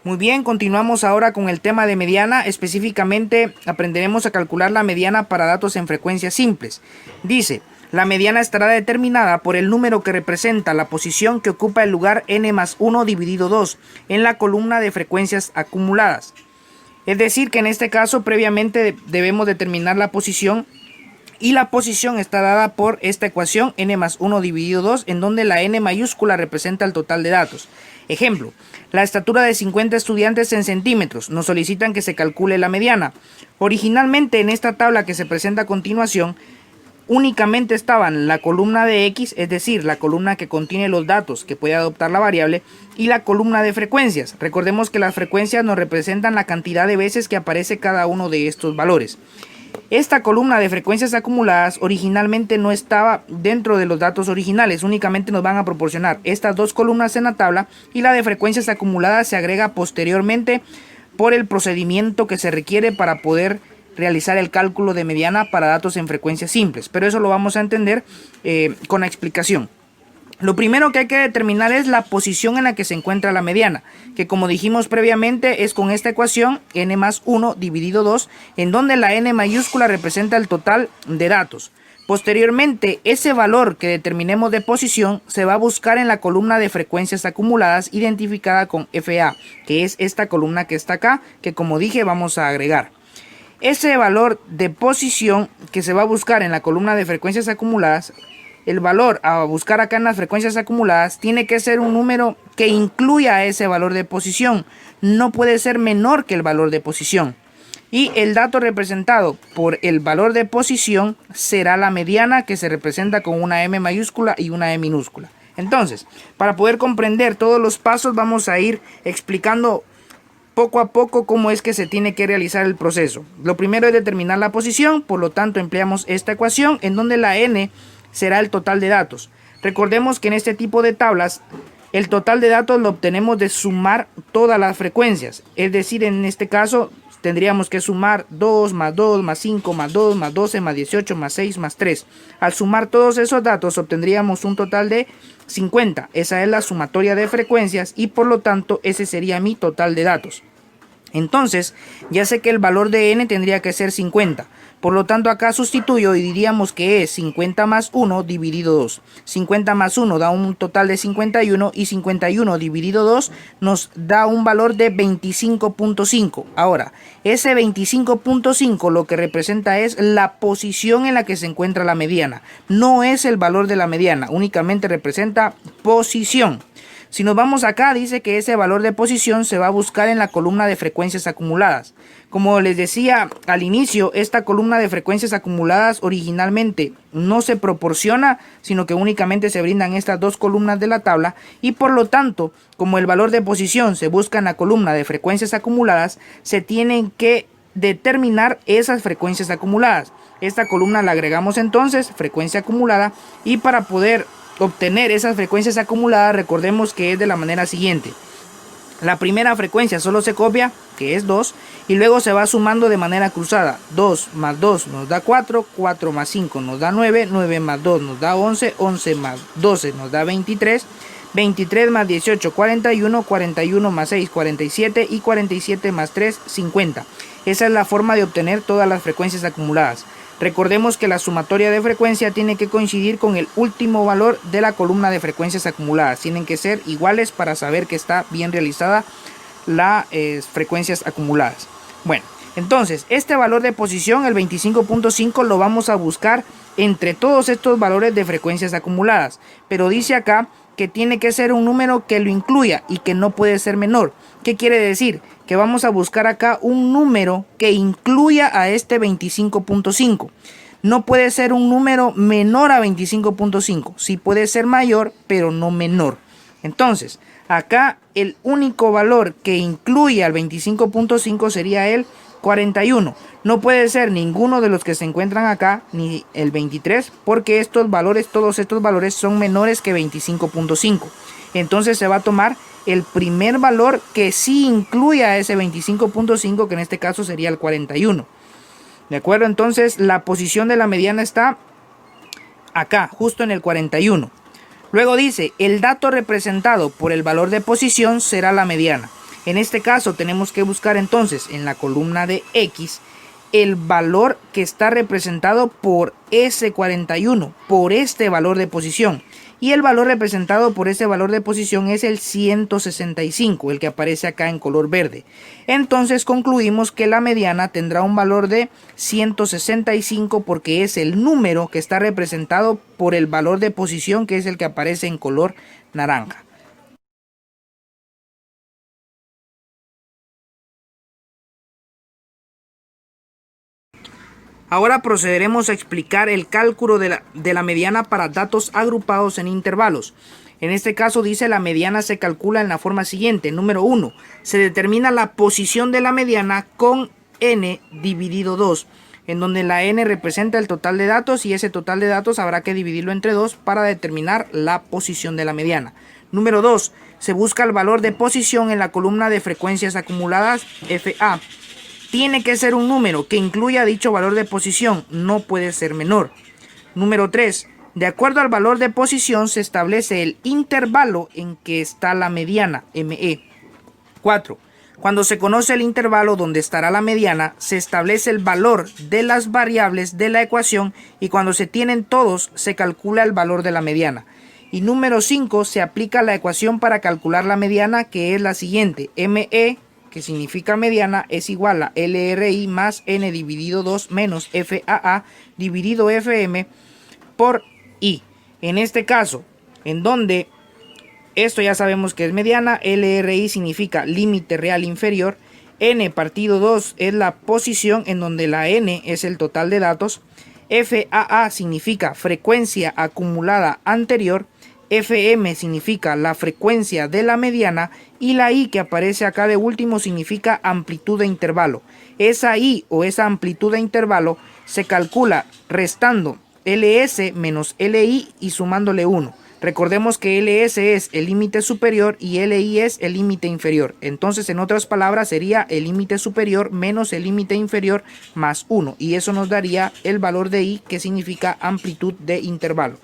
Muy bien, continuamos ahora con el tema de mediana. Específicamente aprenderemos a calcular la mediana para datos en frecuencias simples. Dice, la mediana estará determinada por el número que representa la posición que ocupa el lugar n más 1 dividido 2 en la columna de frecuencias acumuladas. Es decir, que en este caso previamente debemos determinar la posición, y la posición está dada por esta ecuación n más 1 dividido 2, en donde la n mayúscula representa el total de datos. Ejemplo, la estatura de 50 estudiantes en centímetros. Nos solicitan que se calcule la mediana. Originalmente en esta tabla que se presenta a continuación, únicamente estaban la columna de X, es decir, la columna que contiene los datos que puede adoptar la variable, y la columna de frecuencias. Recordemos que las frecuencias nos representan la cantidad de veces que aparece cada uno de estos valores. Esta columna de frecuencias acumuladas originalmente no estaba dentro de los datos originales, únicamente nos van a proporcionar estas dos columnas en la tabla, y la de frecuencias acumuladas se agrega posteriormente por el procedimiento que se requiere para poder realizar el cálculo de mediana para datos en frecuencias simples, pero eso lo vamos a entender con la explicación. Lo primero que hay que determinar es la posición en la que se encuentra la mediana, que como dijimos previamente es con esta ecuación n más 1 dividido 2, en donde la n mayúscula representa el total de datos. Posteriormente, ese valor que determinemos de posición se va a buscar en la columna de frecuencias acumuladas identificada con FA, que es esta columna que está acá, que como dije vamos a agregar. Ese valor de posición que se va a buscar en la columna de frecuencias acumuladas, el valor a buscar acá en las frecuencias acumuladas tiene que ser un número que incluya ese valor de posición. No puede ser menor que el valor de posición. Y el dato representado por el valor de posición será la mediana, que se representa con una M mayúscula y una E minúscula. Entonces, para poder comprender todos los pasos, vamos a ir explicando poco a poco cómo es que se tiene que realizar el proceso. Lo primero es determinar la posición, por lo tanto empleamos esta ecuación en donde la n será el total de datos. Recordemos que en este tipo de tablas el total de datos lo obtenemos de sumar todas las frecuencias, es decir, en este caso tendríamos que sumar 2 más 2 más 5 más 2 más 12 más 18 más 6 más 3. Al sumar todos esos datos obtendríamos un total de 50. Esa es la sumatoria de frecuencias y por lo tanto ese sería mi total de datos. Entonces ya sé que el valor de n tendría que ser 50. Por lo tanto acá sustituyo y diríamos que es 50 más 1 dividido 2. 50 más 1 da un total de 51 y 51 dividido 2 nos da un valor de 25.5. Ahora, ese 25.5 lo que representa es la posición en la que se encuentra la mediana. No es el valor de la mediana, únicamente representa posición. Si nos vamos acá, dice que ese valor de posición se va a buscar en la columna de frecuencias acumuladas. Como les decía al inicio, esta columna de frecuencias acumuladas originalmente no se proporciona, sino que únicamente se brindan estas dos columnas de la tabla, y por lo tanto, como el valor de posición se busca en la columna de frecuencias acumuladas, se tienen que determinar esas frecuencias acumuladas. Esta columna la agregamos entonces, frecuencia acumulada, y para poder obtener esas frecuencias acumuladas, recordemos que es de la manera siguiente. La primera frecuencia solo se copia, que es 2, y luego se va sumando de manera cruzada. 2 más 2 nos da 4, 4 más 5 nos da 9, 9 más 2 nos da 11, 11 más 12 nos da 23, 23 más 18, 41, 41 más 6, 47 y 47 más 3, 50. Esa es la forma de obtener todas las frecuencias acumuladas. Recordemos que la sumatoria de frecuencia tiene que coincidir con el último valor de la columna de frecuencias acumuladas. Tienen que ser iguales para saber que está bien realizada las frecuencias acumuladas. Bueno, entonces este valor de posición, el 25.5, lo vamos a buscar entre todos estos valores de frecuencias acumuladas. Pero dice acá que tiene que ser un número que lo incluya y que no puede ser menor. ¿Qué quiere decir? Que vamos a buscar acá un número que incluya a este 25.5. No puede ser un número menor a 25.5. Sí puede ser mayor, pero no menor. Entonces, acá el único valor que incluye al 25.5 sería el 41. No puede ser ninguno de los que se encuentran acá, ni el 23, porque estos valores, todos estos valores son menores que 25.5. Entonces se va a tomar el primer valor que sí incluya ese 25.5, que en este caso sería el 41. ¿De acuerdo? Entonces la posición de la mediana está acá, justo en el 41. Luego dice, el dato representado por el valor de posición será la mediana. En este caso tenemos que buscar entonces en la columna de X el valor que está representado por S41, por este valor de posición. Y el valor representado por ese valor de posición es el 165, el que aparece acá en color verde. Entonces concluimos que la mediana tendrá un valor de 165 porque es el número que está representado por el valor de posición, que es el que aparece en color naranja. Ahora procederemos a explicar el cálculo de la mediana para datos agrupados en intervalos. En este caso dice la mediana se calcula en la forma siguiente. Número 1. Se determina la posición de la mediana con n dividido 2, en donde la n representa el total de datos y ese total de datos habrá que dividirlo entre 2 para determinar la posición de la mediana. Número 2. Se busca el valor de posición en la columna de frecuencias acumuladas FA. Tiene que ser un número que incluya dicho valor de posición, no puede ser menor. Número 3. De acuerdo al valor de posición se establece el intervalo en que está la mediana, ME. 4. Cuando se conoce el intervalo donde estará la mediana, se establece el valor de las variables de la ecuación y cuando se tienen todos, se calcula el valor de la mediana. Y número 5. Se aplica la ecuación para calcular la mediana, que es la siguiente. ME, que significa mediana, es igual a LRI más n dividido 2 menos FAA dividido FM por I. En este caso, en donde esto ya sabemos que es mediana, LRI significa límite real inferior, n partido 2 es la posición en donde la n es el total de datos, FAA significa frecuencia acumulada anterior, FM significa la frecuencia de la mediana y la I que aparece acá de último significa amplitud de intervalo. Esa I o esa amplitud de intervalo se calcula restando LS menos LI y sumándole 1. Recordemos que LS es el límite superior y LI es el límite inferior. Entonces, en otras palabras, sería el límite superior menos el límite inferior más 1. Y eso nos daría el valor de I, que significa amplitud de intervalo.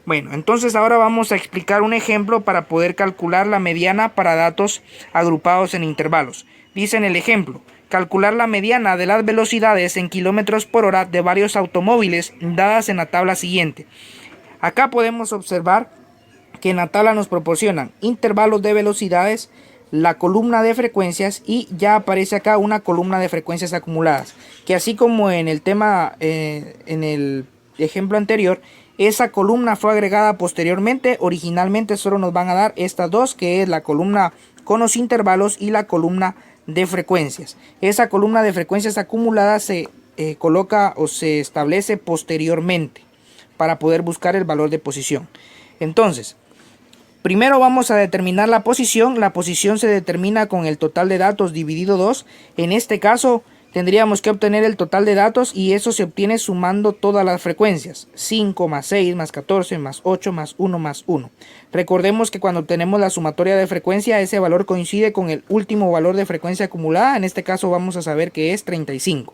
Bueno, entonces ahora vamos a explicar un ejemplo para poder calcular la mediana para datos agrupados en intervalos. Dice en el ejemplo, calcular la mediana de las velocidades en kilómetros por hora de varios automóviles dadas en la tabla siguiente. Acá podemos observar que en la tabla nos proporcionan intervalos de velocidades, la columna de frecuencias y ya aparece acá una columna de frecuencias acumuladas, que así como en el tema, en el ejemplo anterior, esa columna fue agregada posteriormente. Originalmente solo nos van a dar estas dos, que es la columna con los intervalos y la columna de frecuencias. Esa columna de frecuencias acumuladas se coloca o se establece posteriormente para poder buscar el valor de posición. Entonces, primero vamos a determinar la posición. La posición se determina con el total de datos dividido 2. En este caso tendríamos que obtener el total de datos y eso se obtiene sumando todas las frecuencias. 5 más 6 más 14 más 8 más 1 más 1. Recordemos que cuando obtenemos la sumatoria de frecuencia, ese valor coincide con el último valor de frecuencia acumulada. En este caso vamos a saber que es 35.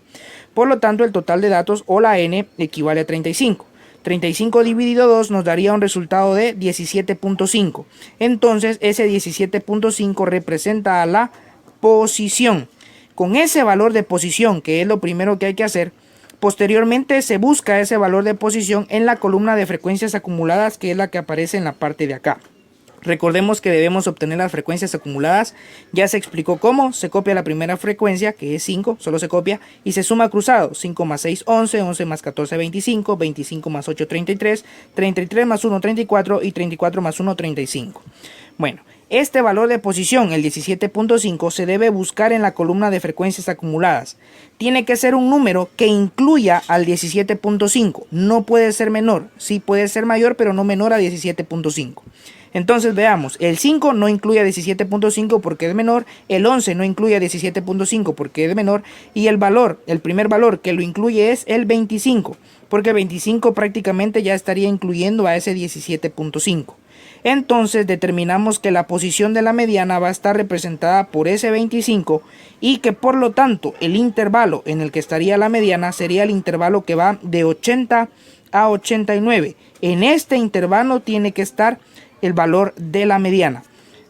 Por lo tanto, el total de datos o la n equivale a 35. 35 dividido 2 nos daría un resultado de 17.5. Entonces ese 17.5 representa a la posición. Con ese valor de posición, que es lo primero que hay que hacer, posteriormente se busca ese valor de posición en la columna de frecuencias acumuladas, que es la que aparece en la parte de acá. Recordemos que debemos obtener las frecuencias acumuladas. Ya se explicó cómo. Se copia la primera frecuencia, que es 5, solo se copia, y se suma cruzado. 5 más 6, 11, 11 más 14, 25, 25 más 8, 33, 33 más 1, 34 y 34 más 1, 35. Bueno, este valor de posición, el 17.5, se debe buscar en la columna de frecuencias acumuladas. Tiene que ser un número que incluya al 17.5. No puede ser menor. Sí puede ser mayor, pero no menor a 17.5. Entonces veamos, el 5 no incluye a 17.5 porque es menor, el 11 no incluye a 17.5 porque es menor y el primer valor que lo incluye es el 25, porque el 25 prácticamente ya estaría incluyendo a ese 17.5. Entonces determinamos que la posición de la mediana va a estar representada por ese 25 y que por lo tanto el intervalo en el que estaría la mediana sería el intervalo que va de 80 a 89. En este intervalo tiene que estar el valor de la mediana.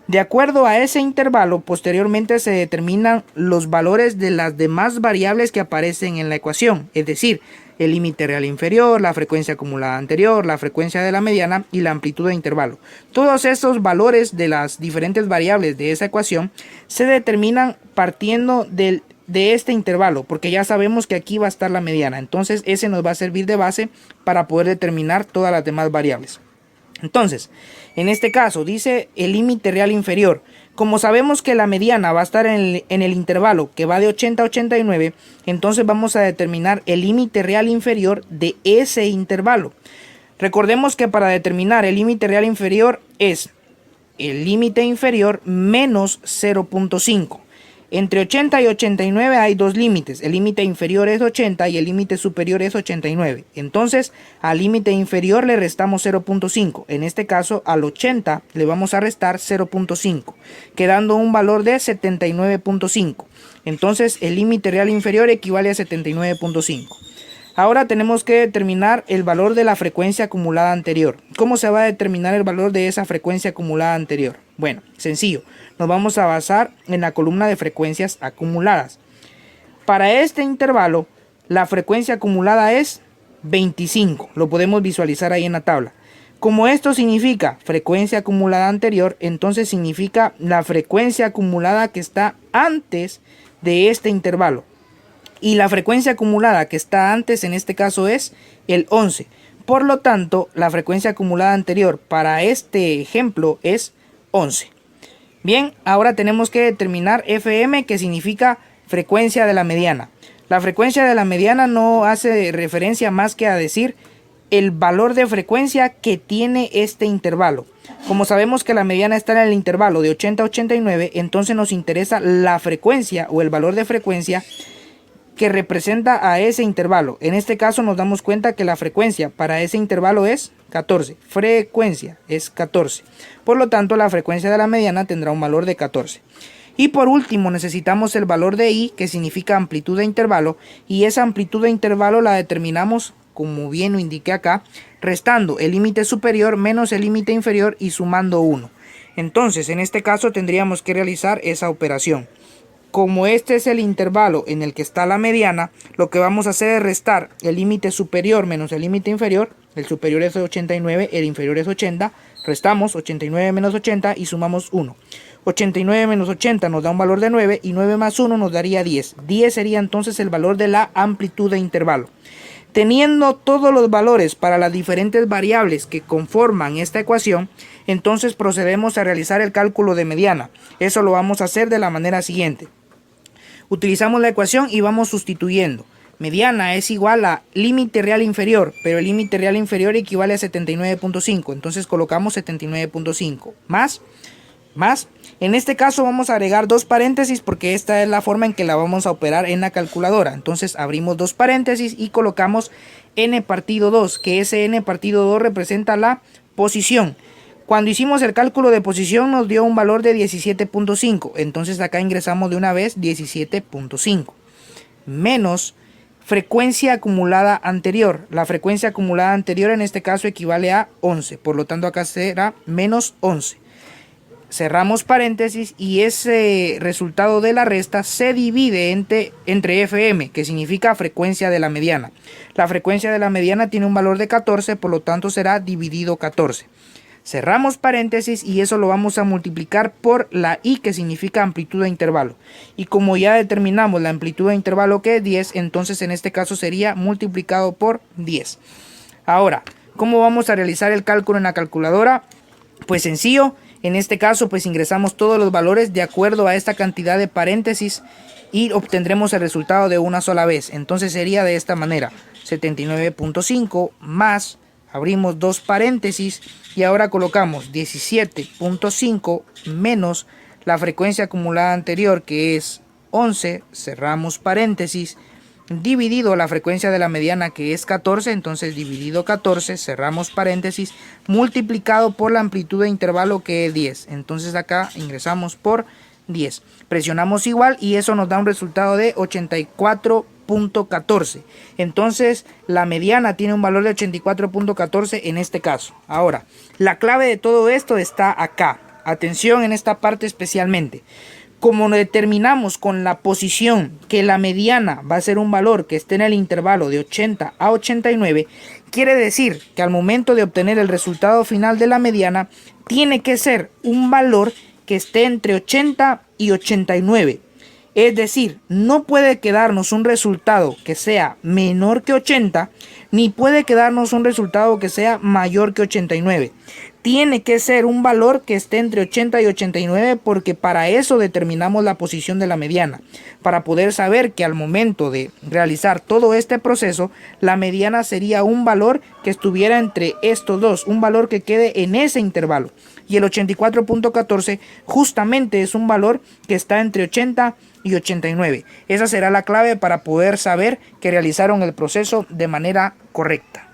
De acuerdo a ese intervalo, posteriormente se determinan los valores de las demás variables que aparecen en la ecuación, es decir, el límite real inferior, la frecuencia acumulada anterior, la frecuencia de la mediana y la amplitud de intervalo. Todos estos valores de las diferentes variables de esa ecuación se determinan partiendo de este intervalo, porque ya sabemos que aquí va a estar la mediana, entonces ese nos va a servir de base para poder determinar todas las demás variables. Entonces, en este caso dice el límite real inferior. Como sabemos que la mediana va a estar en el intervalo que va de 80 a 89, entonces vamos a determinar el límite real inferior de ese intervalo. Recordemos que para determinar el límite real inferior es el límite inferior menos 0.5. Entre 80 y 89 hay dos límites, el límite inferior es 80 y el límite superior es 89. Entonces al límite inferior le restamos 0.5, en este caso al 80 le vamos a restar 0.5, quedando un valor de 79.5. Entonces el límite real inferior equivale a 79.5. Ahora tenemos que determinar el valor de la frecuencia acumulada anterior. ¿Cómo se va a determinar el valor de esa frecuencia acumulada anterior? Bueno, sencillo, nos vamos a basar en la columna de frecuencias acumuladas. Para este intervalo, la frecuencia acumulada es 25, lo podemos visualizar ahí en la tabla. Como esto significa frecuencia acumulada anterior, entonces significa la frecuencia acumulada que está antes de este intervalo. Y la frecuencia acumulada que está antes en este caso es el 11. Por lo tanto, la frecuencia acumulada anterior para este ejemplo es 11. Bien, ahora tenemos que determinar FM, que significa frecuencia de la mediana. La frecuencia de la mediana no hace referencia más que a decir el valor de frecuencia que tiene este intervalo. Como sabemos que la mediana está en el intervalo de 80 a 89, entonces nos interesa la frecuencia o el valor de frecuencia que representa a ese intervalo. En este caso nos damos cuenta que la frecuencia para ese intervalo es 14. Frecuencia es 14. Por lo tanto, la frecuencia de la mediana tendrá un valor de 14. Y por último necesitamos el valor de I, que significa amplitud de intervalo, y esa amplitud de intervalo la determinamos, como bien lo indiqué acá, restando el límite superior menos el límite inferior y sumando 1. Entonces, en este caso tendríamos que realizar esa operación. Como este es el intervalo en el que está la mediana, lo que vamos a hacer es restar el límite superior menos el límite inferior. El superior es 89, el inferior es 80. Restamos 89 menos 80 y sumamos 1. 89 menos 80 nos da un valor de 9 y 9 más 1 nos daría 10. 10 sería entonces el valor de la amplitud de intervalo. Teniendo todos los valores para las diferentes variables que conforman esta ecuación, entonces procedemos a realizar el cálculo de mediana. Eso lo vamos a hacer de la manera siguiente. Utilizamos la ecuación y vamos sustituyendo. Mediana es igual a límite real inferior, pero el límite real inferior equivale a 79.5. Entonces colocamos 79.5 más. En este caso vamos a agregar dos paréntesis porque esta es la forma en que la vamos a operar en la calculadora. Entonces abrimos dos paréntesis y colocamos n partido 2, que ese n partido 2 representa la posición. Cuando hicimos el cálculo de posición nos dio un valor de 17.5, entonces acá ingresamos de una vez 17.5 menos frecuencia acumulada anterior. La frecuencia acumulada anterior en este caso equivale a 11, por lo tanto acá será menos 11. Cerramos paréntesis y ese resultado de la resta se divide entre FM, que significa frecuencia de la mediana. La frecuencia de la mediana tiene un valor de 14, por lo tanto será dividido 14. Cerramos paréntesis y eso lo vamos a multiplicar por la I, que significa amplitud de intervalo. Y como ya determinamos la amplitud de intervalo que es 10, entonces en este caso sería multiplicado por 10. Ahora, ¿cómo vamos a realizar el cálculo en la calculadora? Pues sencillo, en este caso pues ingresamos todos los valores de acuerdo a esta cantidad de paréntesis y obtendremos el resultado de una sola vez. Entonces sería de esta manera, 79.5 más... abrimos dos paréntesis y ahora colocamos 17.5 menos la frecuencia acumulada anterior, que es 11, cerramos paréntesis, dividido la frecuencia de la mediana, que es 14, entonces dividido 14, cerramos paréntesis, multiplicado por la amplitud de intervalo, que es 10. Entonces acá ingresamos por 10. Presionamos igual y eso nos da un resultado de 84.14. Entonces la mediana tiene un valor de 84.14 en este caso. Ahora, la clave de todo esto está acá. Atención en esta parte especialmente. Como determinamos con la posición que la mediana va a ser un valor que esté en el intervalo de 80 a 89, quiere decir que al momento de obtener el resultado final de la mediana, tiene que ser un valor que esté entre 80 y 89. Es decir, no puede quedarnos un resultado que sea menor que 80, ni puede quedarnos un resultado que sea mayor que 89. Tiene que ser un valor que esté entre 80 y 89 porque para eso determinamos la posición de la mediana. Para poder saber que al momento de realizar todo este proceso, la mediana sería un valor que estuviera entre estos dos, un valor que quede en ese intervalo. Y el 84.14 justamente es un valor que está entre 80 y 89. Esa será la clave para poder saber que realizaron el proceso de manera correcta.